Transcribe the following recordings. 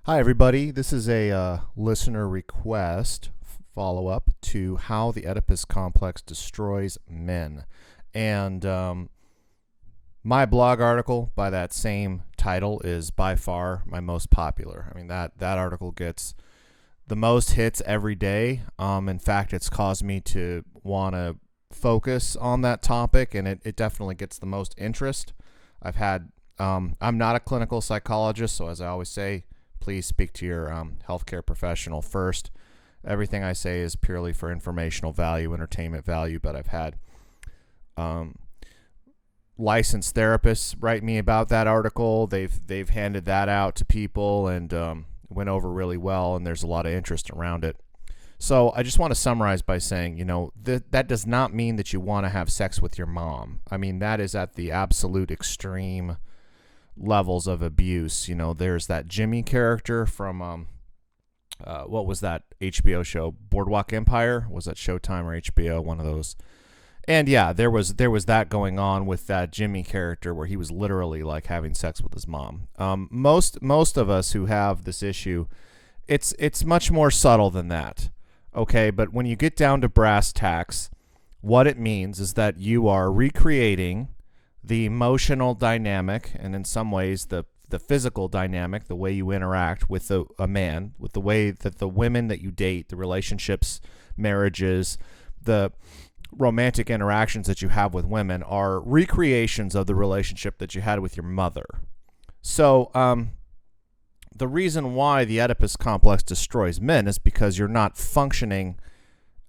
Hi, everybody. This is a listener request follow-up to how the Oedipus complex destroys men. And my blog article by that same title is by far my most popular. I mean, that article gets the most hits every day. In fact, it's caused me to want to focus on that topic, and it definitely gets the most interest. I'm not a clinical psychologist, so as I always say, please speak to your healthcare professional first. Everything I say is purely for informational value, entertainment value, but I've had licensed therapists write me about that article. They've handed that out to people and went over really well, and there's a lot of interest around it. So I just want to summarize by saying, that does not mean that you want to have sex with your mom. I mean, that is at the absolute extreme levels of abuse. There's that Jimmy character from what was that HBO show, Boardwalk Empire? Was that Showtime or HBO? One of those. And yeah, there was that going on with that Jimmy character where he was literally like having sex with his mom. Most of us who have this issue, it's much more subtle than that. Okay, but when you get down to brass tacks, what it means is that you are recreating the emotional dynamic, and in some ways the physical dynamic, the way you interact with a man, with the way that the women that you date, the relationships, marriages, the romantic interactions that you have with women are recreations of the relationship that you had with your mother. So the reason why the Oedipus complex destroys men is because you're not functioning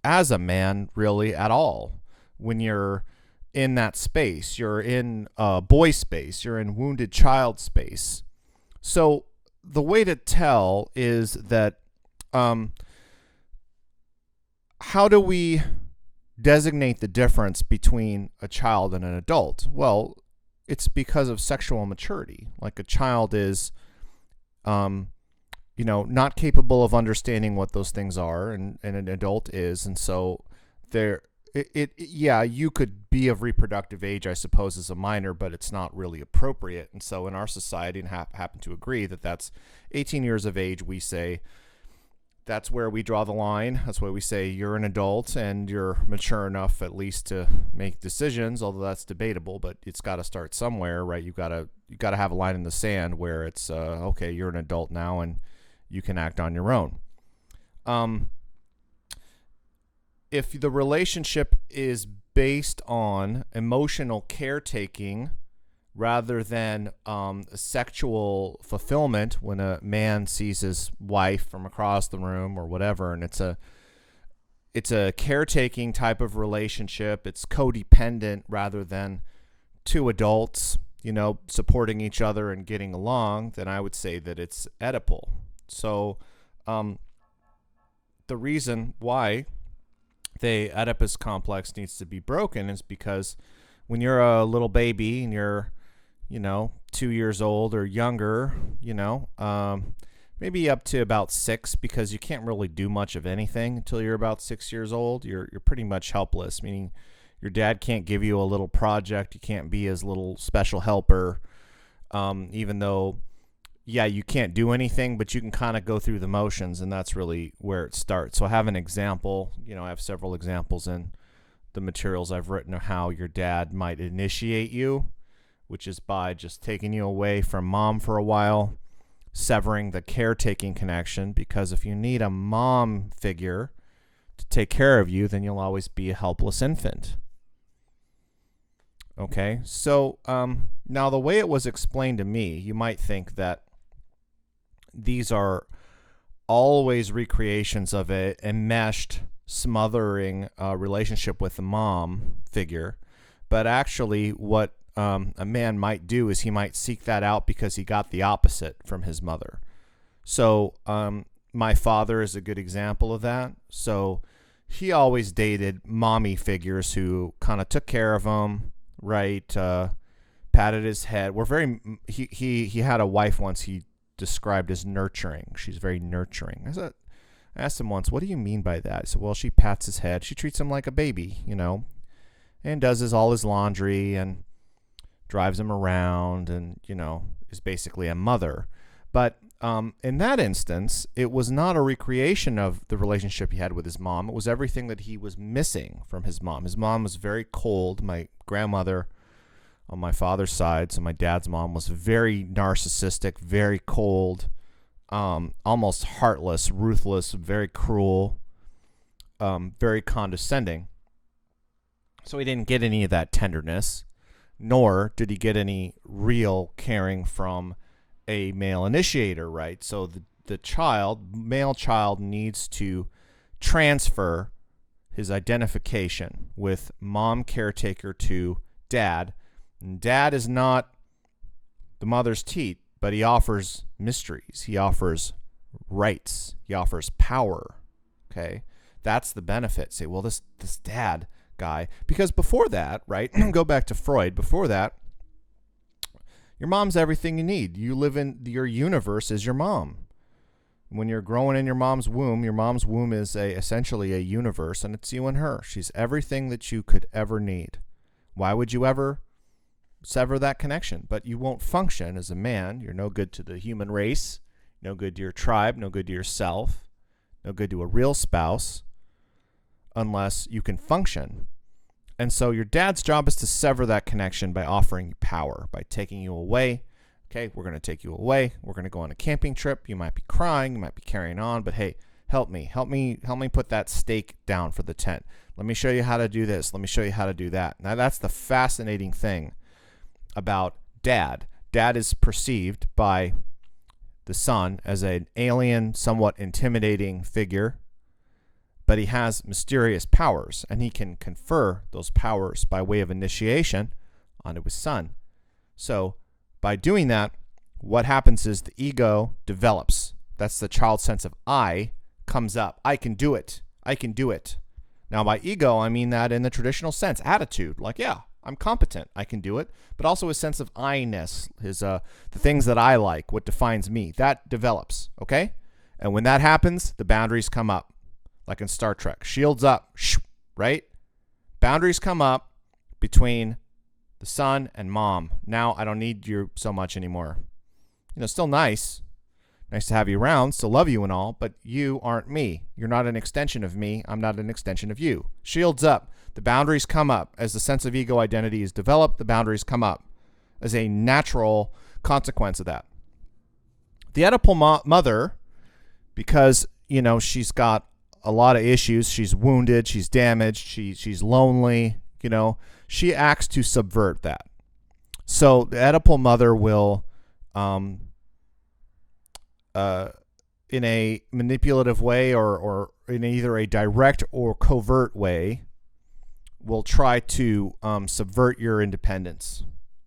as a man really at all. When you're in that space, you're in boy space, you're in wounded child space. So the way to tell is that how do we designate the difference between a child and an adult? Well, it's because of sexual maturity. Like a child is not capable of understanding what those things are, and an adult is, and so you could be of reproductive age, I suppose, as a minor, but it's not really appropriate. And so in our society, and happen to agree that that's 18 years of age, we say that's where we draw the line. That's why we say you're an adult and you're mature enough at least to make decisions, although that's debatable, but it's got to start somewhere, right? You got to have a line in the sand where it's okay, you're an adult now and you can act on your own. If the relationship is based on emotional caretaking rather than sexual fulfillment, when a man sees his wife from across the room or whatever, and it's a caretaking type of relationship, it's codependent rather than two adults, supporting each other and getting along, then I would say that it's Oedipal. So the reason why the Oedipus complex needs to be broken is because when you're a little baby and you're 2 years old or younger, maybe up to about 6, because you can't really do much of anything until you're about 6 years old. You're pretty much helpless, meaning your dad can't give you a little project. You can't be his little special helper, even though you can't do anything, but you can kind of go through the motions, and that's really where it starts. So I have an example. I have several examples in the materials I've written of how your dad might initiate you, which is by just taking you away from mom for a while, severing the caretaking connection, because if you need a mom figure to take care of you, then you'll always be a helpless infant. Okay, so now the way it was explained to me, you might think that these are always recreations of a enmeshed, smothering relationship with the mom figure. But actually what a man might do is he might seek that out because he got the opposite from his mother. So my father is a good example of that. So he always dated mommy figures who kind of took care of him, right? Patted his head. He had a wife once he described as nurturing. She's very nurturing. I asked him once, what do you mean by that? He said, well, she pats his head. She treats him like a baby, and does all his laundry and drives him around and, is basically a mother. But in that instance, it was not a recreation of the relationship he had with his mom. It was everything that he was missing from his mom. His mom was very cold. My grandmother on my father's side, so my dad's mom, was very narcissistic, very cold, almost heartless, ruthless, very cruel, very condescending. So he didn't get any of that tenderness, nor did he get any real caring from a male initiator, right? So the male child needs to transfer his identification with mom caretaker to dad. And dad is not the mother's teat, but he offers mysteries. He offers rights. He offers power. Okay? That's the benefit. Say, well, this dad guy, because before that, right? Go back to Freud. Before that, your mom's everything you need. You live in your universe is your mom. When you're growing in your mom's womb is essentially a universe, and it's you and her. She's everything that you could ever need. Why would you ever sever that connection? But you won't function as a man. You're no good to the human race, no good to your tribe, no good to yourself, no good to a real spouse, unless you can function. And so your dad's job is to sever that connection by offering you power, by taking you away. Okay, we're going to take you away. We're going to go on a camping trip. You might be crying, you might be carrying on, but hey, help me put that stake down for the tent. Let me show you how to do this. Let me show you how to do that. Now that's the fascinating thing about dad. Dad is perceived by the son as an alien, somewhat intimidating figure, but he has mysterious powers, and he can confer those powers by way of initiation onto his son. So by doing that, what happens is the ego develops. That's the child's sense of I comes up. I can do it. I can do it. Now, by ego, I mean that in the traditional sense, attitude. Like, yeah, I'm competent. I can do it. But also his sense of I-ness, the things that I like, what defines me. That develops, okay? And when that happens, the boundaries come up. Like in Star Trek, shields up, right? Boundaries come up between the son and mom. Now I don't need you so much anymore. Still nice to have you around, still love you and all, but you aren't me. You're not an extension of me. I'm not an extension of you. Shields up. The boundaries come up. As the sense of ego identity is developed, the boundaries come up as a natural consequence of that. The Oedipal mother, because, she's got a lot of issues. She's wounded. She's damaged. She's lonely. She acts to subvert that. So the Oedipal mother will, in a manipulative way or in either a direct or covert way, will try to subvert your independence,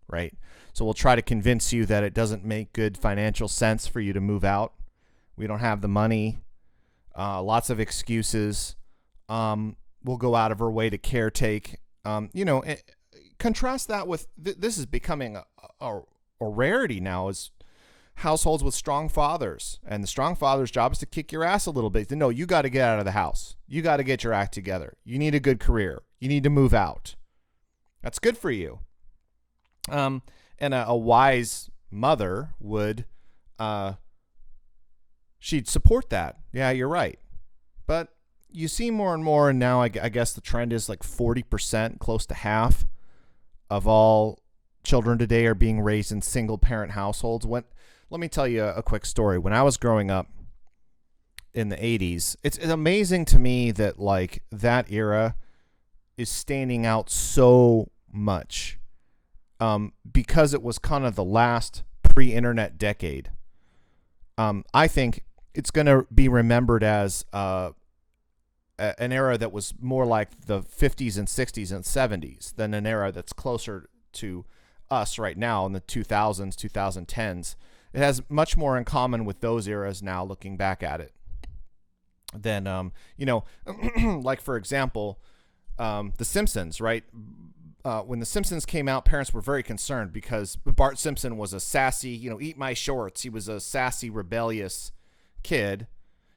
right? So we'll try to convince you that it doesn't make good financial sense for you to move out. We don't have the money. Lots of excuses. We'll go out of her way to caretake. Contrast that with this is becoming a rarity now, is households with strong fathers, and the strong father's job is to kick your ass a little bit. No, you got to get out of the house. You got to get your act together. You need a good career. You need to move out. That's good for you. And a wise mother would, she'd support that. Yeah, you're right. But you see more and more, and now I guess the trend is like 40%, close to half of all children today are being raised in single-parent households. Let me tell you a quick story. When I was growing up in the 80s, it's amazing to me that like that era is standing out so much because it was kind of the last pre-internet decade. I think it's going to be remembered as an era that was more like the 50s and 60s and 70s than an era that's closer to us right now in the 2000s, 2010s. It has much more in common with those eras now, looking back at it, than, like, for example, The Simpsons, right? When The Simpsons came out, parents were very concerned because Bart Simpson was a sassy, eat my shorts. He was a sassy, rebellious kid,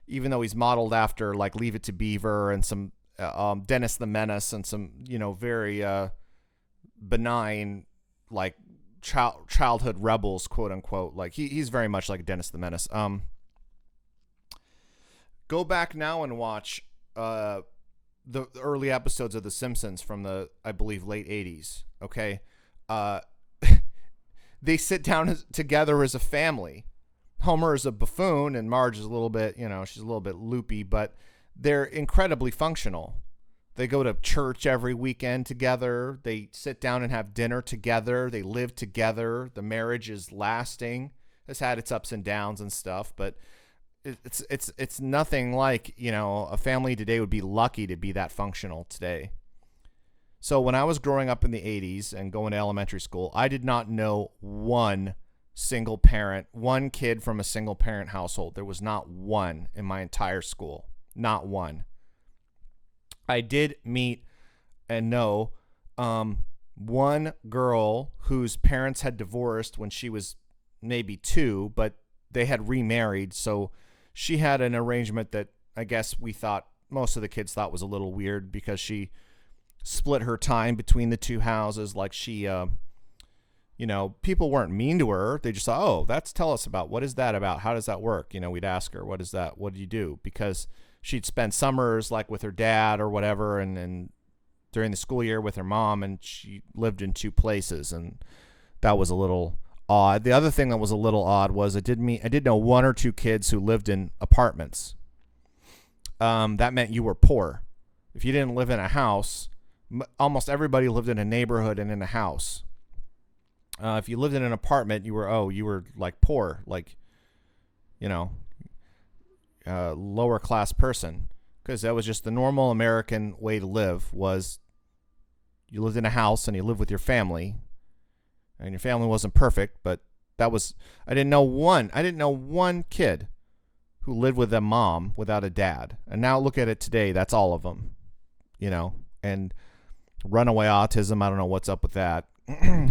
even though he's modeled after, like, Leave It to Beaver and some Dennis the Menace and some, very benign, like, childhood rebels, quote unquote. Like he's very much like Dennis the Menace. Go back now and watch the early episodes of The Simpsons from the, I believe, late 80s. Okay. They sit down together as a family. Homer is a buffoon and Marge is a little bit, she's a little bit loopy, but they're incredibly functional. They go to church every weekend together. They sit down and have dinner together. They live together. The marriage is lasting. It's had its ups and downs and stuff, but it's nothing like, a family today would be lucky to be that functional today. So when I was growing up in the 80s and going to elementary school, I did not know one kid from a single parent household. There was not one in my entire school. Not one. I did meet and know one girl whose parents had divorced when she was maybe 2, but they had remarried. So she had an arrangement that I guess most of the kids thought was a little weird, because she split her time between the two houses. Like she, people weren't mean to her. They just thought, tell us about, what is that about? How does that work? We'd ask her, what is that? What do you do? Because she'd spend summers like with her dad or whatever, and during the school year with her mom, and she lived in 2 places, and that was a little odd. The other thing that was a little odd was I did know 1 or 2 kids who lived in apartments. That meant you were poor. If you didn't live in a house, almost everybody lived in a neighborhood and in a house. If you lived in an apartment, you were like poor, like, lower class person, because that was just the normal American way to live. Was you lived in a house and you lived with your family, and your family wasn't perfect, but I didn't know one kid who lived with a mom without a dad. And now look at it today, that's all of them, and runaway autism, I don't know what's up with that.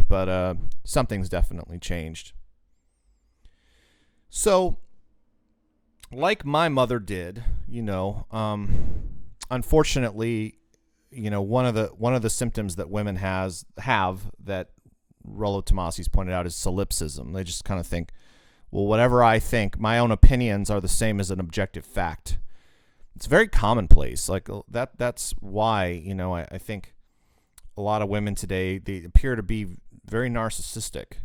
But something's definitely changed. So like my mother did, unfortunately, one of the symptoms that women have that Rollo Tomasi's pointed out is solipsism. They just kind of think, well, whatever I think, my own opinions are the same as an objective fact. It's very commonplace. Like that's why, I think a lot of women today, they appear to be very narcissistic.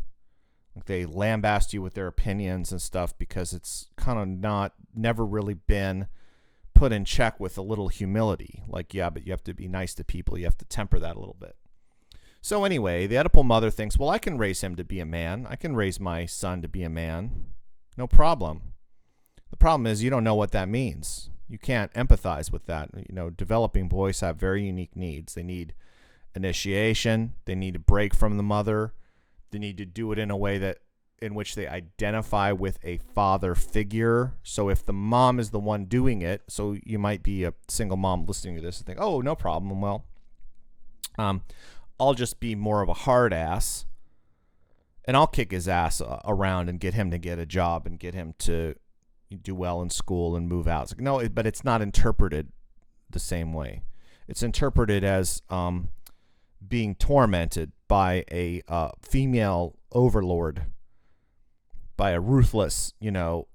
Like they lambast you with their opinions and stuff, because it's kind of never really been put in check with a little humility. Like, yeah, but you have to be nice to people. You have to temper that a little bit. So anyway, the Oedipal mother thinks, well, I can raise him to be a man. I can raise my son to be a man. No problem. The problem is you don't know what that means. You can't empathize with that. Developing boys have very unique needs. They need initiation. They need a break from the mother. They need to do it in a way in which they identify with a father figure. So if the mom is the one doing it, so you might be a single mom listening to this and think, oh, no problem. Well, I'll just be more of a hard ass, and I'll kick his ass around and get him to get a job and get him to do well in school and move out. It's like, no, but it's not interpreted the same way. It's interpreted as being tormented by a female overlord, by a ruthless,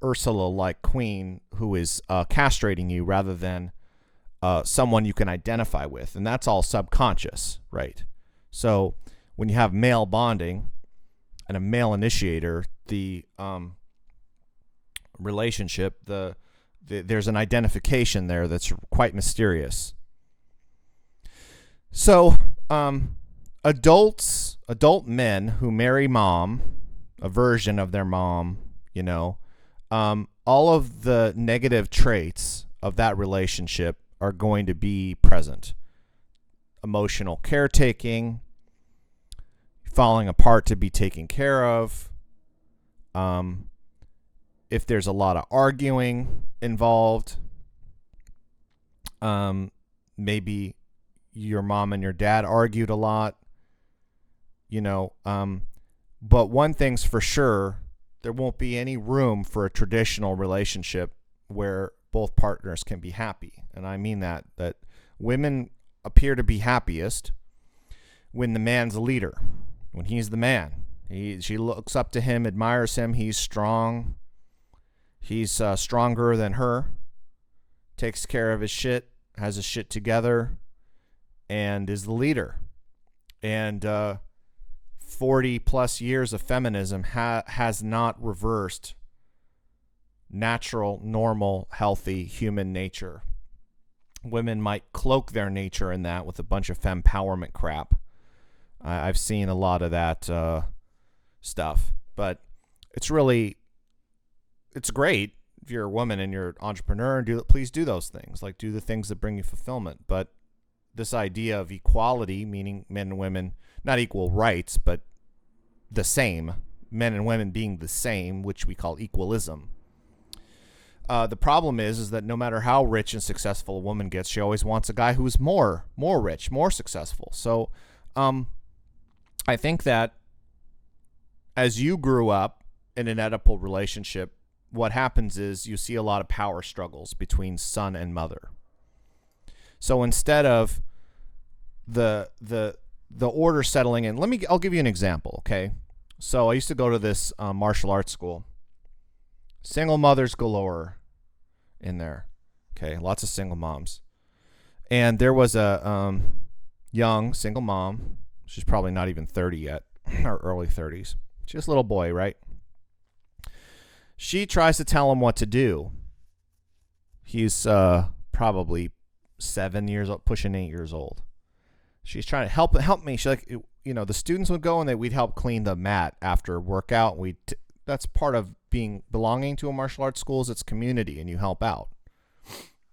Ursula-like queen who is castrating you rather than someone you can identify with. And that's all subconscious, right? So when you have male bonding and a male initiator, the relationship, there's an identification there that's quite mysterious. So adult men who marry mom, a version of their mom, all of the negative traits of that relationship are going to be present. Emotional caretaking, falling apart to be taken care of. If there's a lot of arguing involved, maybe your mom and your dad argued a lot, but one thing's for sure, there won't be any room for a traditional relationship where both partners can be happy. And I mean that women appear to be happiest when the man's a leader, when he's the man, She looks up to him, admires him. He's strong. He's stronger than her. Takes care of his shit, has his shit together, and is the leader. And 40 plus years of feminism has not reversed natural, normal, healthy human nature. Women might cloak their nature in that with a bunch of fempowerment crap. I've seen a lot of that stuff, but it's great if you're a woman and you're an entrepreneur, and please do those things. Like, do the things that bring you fulfillment. But this idea of equality, meaning men and women, not equal rights, but the same, men and women being the same, which we call equalism. The problem is that no matter how rich and successful a woman gets, she always wants a guy who's more rich, more successful. So I think that as you grew up in an Oedipal relationship, what happens is you see a lot of power struggles between son and mother. So instead of the order settling in, I'll give you an example, okay? So I used to go to this martial arts school. Single mothers galore in there. Okay, lots of single moms. And there was a young single mom. She's probably not even 30 yet, or early 30s. Just a little boy, right? She tries to tell him what to do. He's probably 7 years old, pushing 8 years old. She's trying to help me. She's like, the students would go and we'd help clean the mat after workout. That's part of belonging to a martial arts school. Is it's community, and you help out.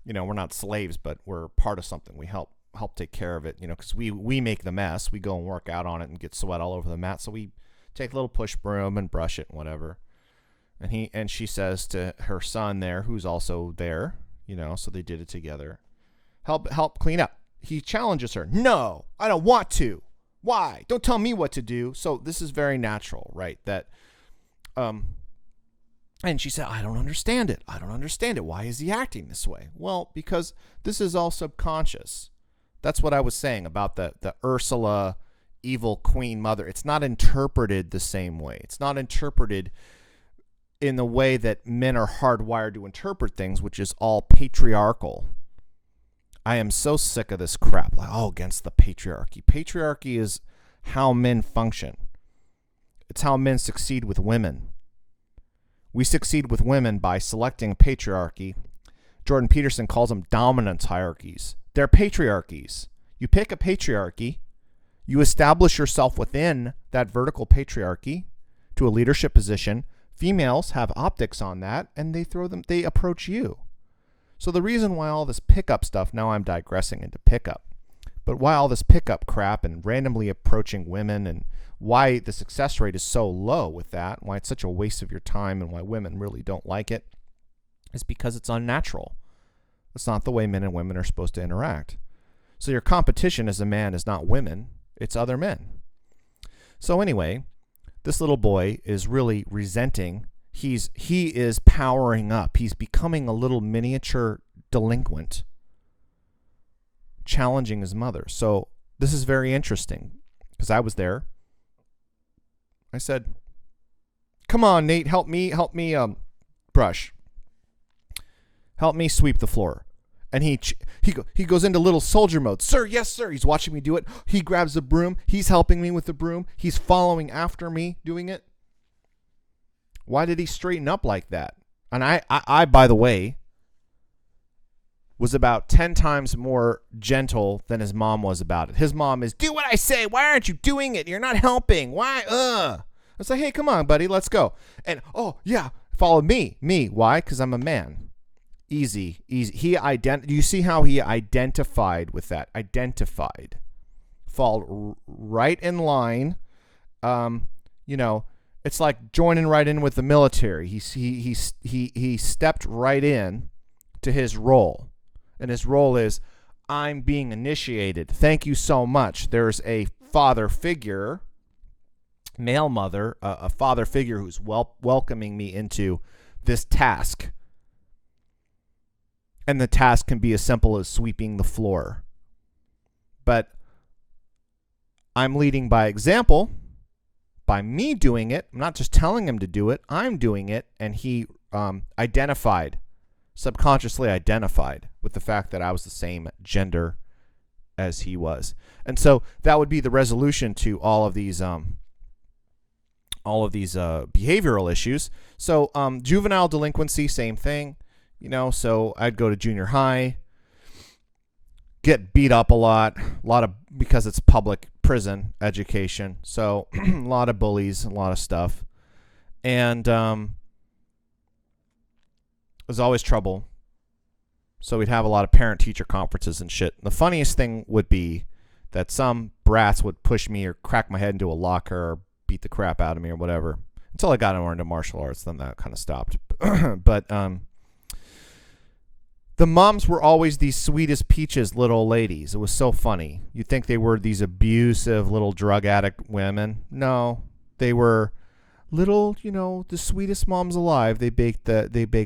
We're not slaves, but we're part of something. We help take care of it. Because we make the mess. We go and work out on it and get sweat all over the mat. So we take a little push broom and brush it and whatever. And she says to her son there, who's also there, so they did it together. Help clean up. He challenges her. No, I don't want to. Why? Don't tell me what to do. So this is very natural, right? That, and she said, I don't understand it. Why is he acting this way? Well, because this is all subconscious. That's what I was saying about the Ursula evil queen mother. It's not interpreted the same way. It's not interpreted in the way that men are hardwired to interpret things, which is all patriarchal. I am so sick of this crap. Against the patriarchy. Patriarchy is how men function. It's how men succeed with women. We succeed with women by selecting patriarchy. Jordan Peterson calls them dominance hierarchies. They're patriarchies. You pick a patriarchy, you establish yourself within that vertical patriarchy to a leadership position. Females have optics on that, and they approach you. So the reason why all this pickup stuff, now I'm digressing into pickup, but why all this pickup crap and randomly approaching women, and why the success rate is so low with that, why it's such a waste of your time, and why women really don't like it, is because it's unnatural. It's not the way men and women are supposed to interact. So your competition as a man is not women, it's other men. So anyway, this little boy is really resenting. He is powering up. He's becoming a little miniature delinquent, challenging his mother. So this is very interesting because I was there. I said, "Come on, Nate, help me brush. Help me sweep the floor." And he goes into little soldier mode. Sir, yes, sir. He's watching me do it. He grabs the broom. He's helping me with the broom. He's following after me doing it. Why did he straighten up like that? And I, by the way, was about 10 times more gentle than his mom was about it. His mom is, do what I say. Why aren't you doing it? You're not helping. Why? I was like, hey, come on, buddy. Let's go. And, oh, yeah, follow me. Me. Why? Because I'm a man. Easy. You see how he identified with that? Identified. Fall right in line. It's like joining right in with the military. He stepped right in to his role. And his role is, I'm being initiated. Thank you so much. There's a father figure, male mother, a father figure who's welcoming me into this task. And the task can be as simple as sweeping the floor. But I'm leading by example, by me doing it, I'm not just telling him to do it, I'm doing it, and he subconsciously identified with the fact that I was the same gender as he was. And so that would be the resolution to all of these behavioral issues. So juvenile delinquency, same thing. So I'd go to junior high, get beat up a lot because it's public prison education. So a lot of bullies, a lot of stuff. And was always trouble. So we'd have a lot of parent-teacher conferences and shit. The funniest thing would be that some brats would push me or crack my head into a locker or beat the crap out of me or whatever until I got more into martial arts. Then that kind of stopped. But the moms were always these Sweetest Peaches little ladies. It was so funny. You'd think they were these abusive little drug addict women. No, they were little, the sweetest moms alive. They baked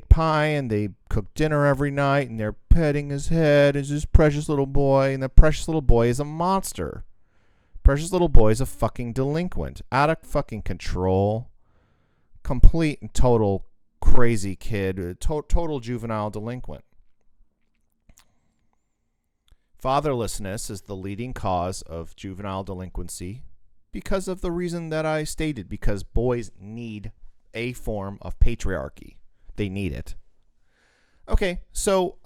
pie and they cooked dinner every night, and they're petting his head as his precious little boy, and the precious little boy is a monster. Precious little boy is a fucking delinquent, out of fucking control, complete and total crazy kid, total juvenile delinquent. Fatherlessness is the leading cause of juvenile delinquency because of the reason that I stated, because boys need a form of patriarchy. They need it. Okay, so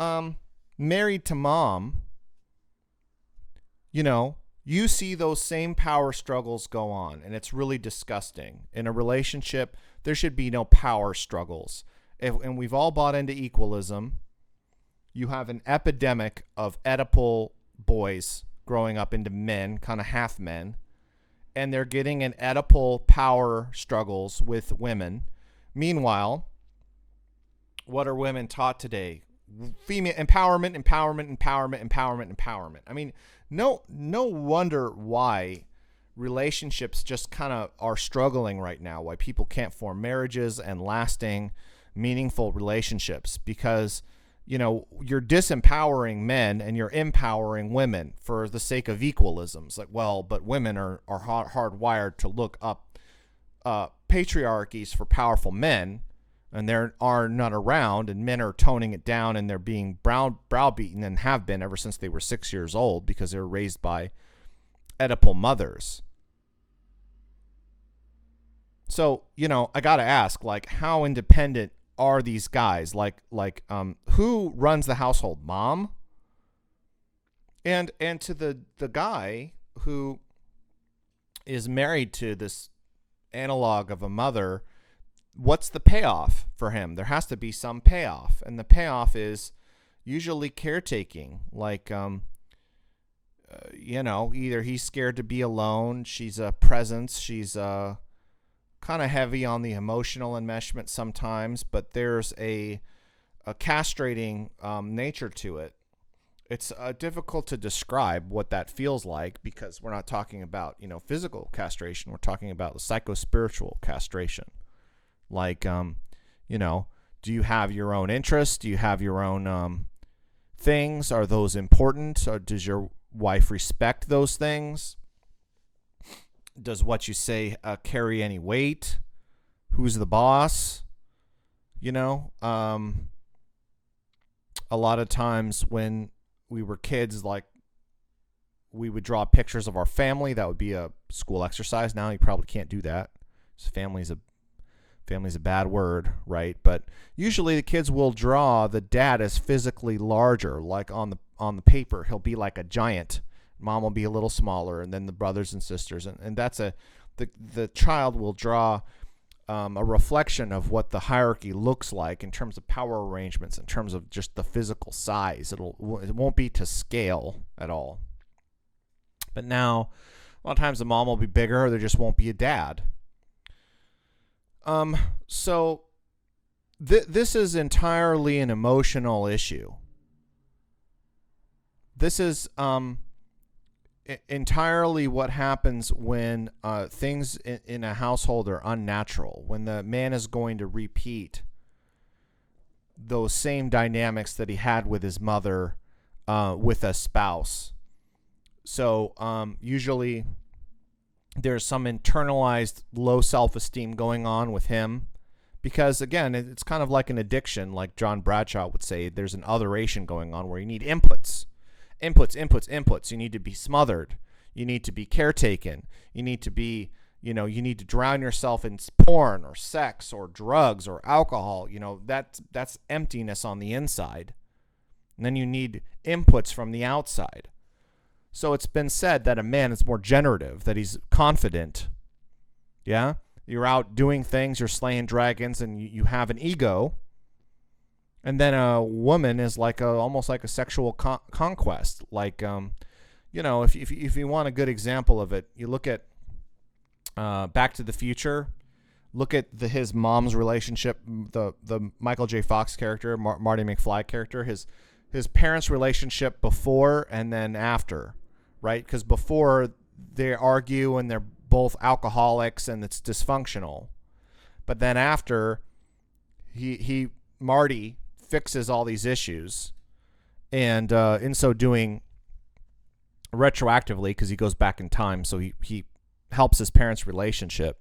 married to mom, you see those same power struggles go on, and it's really disgusting. In a relationship, there should be no power struggles. And we've all bought into equalism. You have an epidemic of Oedipal boys growing up into men, kind of half men, and they're getting an Oedipal power struggles with women. Meanwhile, what are women taught today? Female empowerment. I mean, no wonder why relationships just kind of are struggling right now, why people can't form marriages and lasting, meaningful relationships, because you're disempowering men and you're empowering women for the sake of equalism. It's like, well, but women are hardwired to look up patriarchies for powerful men, and there are none around, and men are toning it down, and they're being browbeaten and have been ever since they were 6 years old because they were raised by Oedipal mothers. So, I got to ask, how independent are these guys? Who runs the household? Mom? And to the guy who is married to this analog of a mother, what's the payoff for him? There has to be some payoff, and the payoff is usually caretaking. Either he's scared to be alone, she's a presence, she's kind of heavy on the emotional enmeshment sometimes, but there's a castrating nature to it. It's difficult to describe what that feels like, because we're not talking about physical castration. We're talking about the psychospiritual castration. Do you have your own interests? Do you have your own things? Are those important? Or does your wife respect those things? Does what you say carry any weight? Who's the boss? A lot of times when we were kids, we would draw pictures of our family. That would be a school exercise. Now you probably can't do that. Family's a bad word, right? But usually the kids will draw the dad as physically larger, like on the paper. He'll be like a giant. Mom will be a little smaller, and then the brothers and sisters, and that's the child will draw a reflection of what the hierarchy looks like in terms of power arrangements, in terms of just the physical size. It won't be to scale at all. But now, a lot of times the mom will be bigger, or there just won't be a dad. So this is entirely an emotional issue. This is entirely what happens when things in a household are unnatural, when the man is going to repeat those same dynamics that he had with his mother with a spouse. So usually There's some internalized low self-esteem going on with him because, again, it's kind of like an addiction. Like John Bradshaw would say, there's an otheration going on where you need inputs. You need to be smothered. You need to be caretaken. You need to be, you need to drown yourself in porn or sex or drugs or alcohol. That's emptiness on the inside. And then you need inputs from the outside. So it's been said that a man is more generative, that he's confident. Yeah? You're out doing things, you're slaying dragons, and you have an ego. And then a woman is like almost like a sexual conquest. Like, if you want a good example of it, you look at Back to the Future. Look at his mom's relationship, the Michael J. Fox character, Marty McFly character, his parents' relationship before and then after, right? Because before they argue and they're both alcoholics and it's dysfunctional. But then after, Marty fixes all these issues, and in so doing, retroactively, because he goes back in time, so he helps his parents' relationship,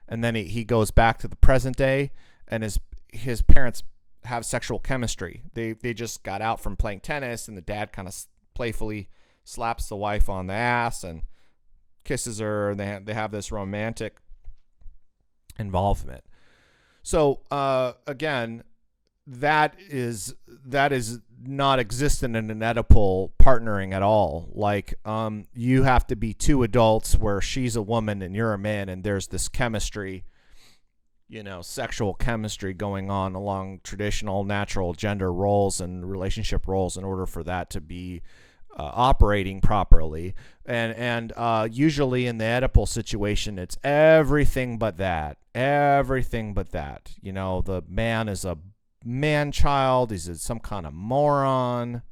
and then he goes back to the present day, and his parents have sexual chemistry. They just got out from playing tennis, and the dad kind of playfully slaps the wife on the ass and kisses her, and they have this romantic involvement. So again, that is not existent in an Oedipal partnering at all. Like, you have to be two adults where she's a woman and you're a man, and there's this chemistry, sexual chemistry going on along traditional natural gender roles and relationship roles in order for that to be operating properly. And usually in the Oedipal situation, it's everything but that. The man is a man-child. He's some kind of moron.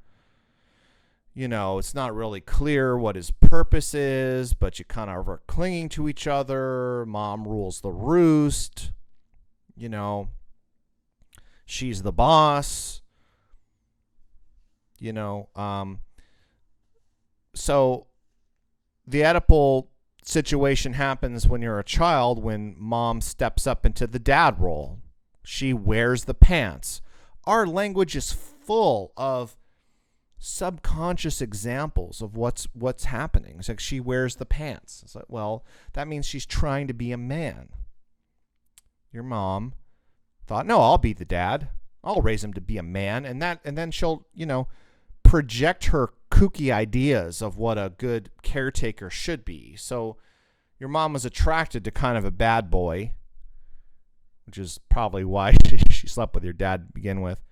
It's not really clear what his purpose is, but you kind of are clinging to each other. Mom rules the roost. She's the boss. So the Oedipal situation happens when you're a child, when mom steps up into the dad role. She wears the pants. Our language is full of subconscious examples of what's happening. It's like she wears the pants. It's like, well, that means she's trying to be a man. Your mom thought, no, I'll be the dad. I'll raise him to be a man, and then she'll, project her kooky ideas of what a good caretaker should be. So your mom was attracted to kind of a bad boy, which is probably why she slept with your dad to begin with.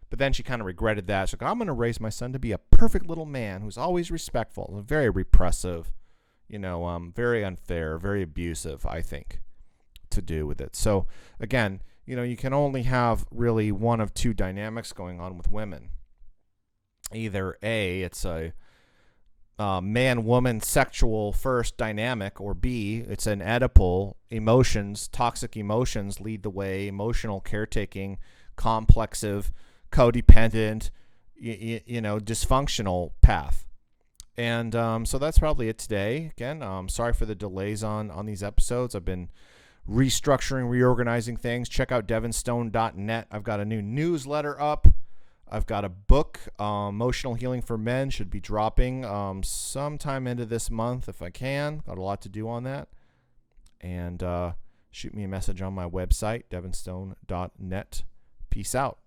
But then she kind of regretted that. She's like, I'm going to raise my son to be a perfect little man who's always respectful, very repressive, very unfair, very abusive, I think, to do with it. So again, you can only have really one of two dynamics going on with women. Either A, it's a man-woman sexual first dynamic, or B, it's an Oedipal emotions, toxic emotions lead the way, emotional caretaking, complexive, codependent, dysfunctional path. And so that's probably it today. Again, sorry for the delays on these episodes. I've been restructuring, reorganizing things. Check out devinstone.net. I've got a new newsletter up. I've got a book, Emotional Healing for Men, should be dropping sometime into this month if I can. Got a lot to do on that. And shoot me a message on my website, devinstone.net. Peace out.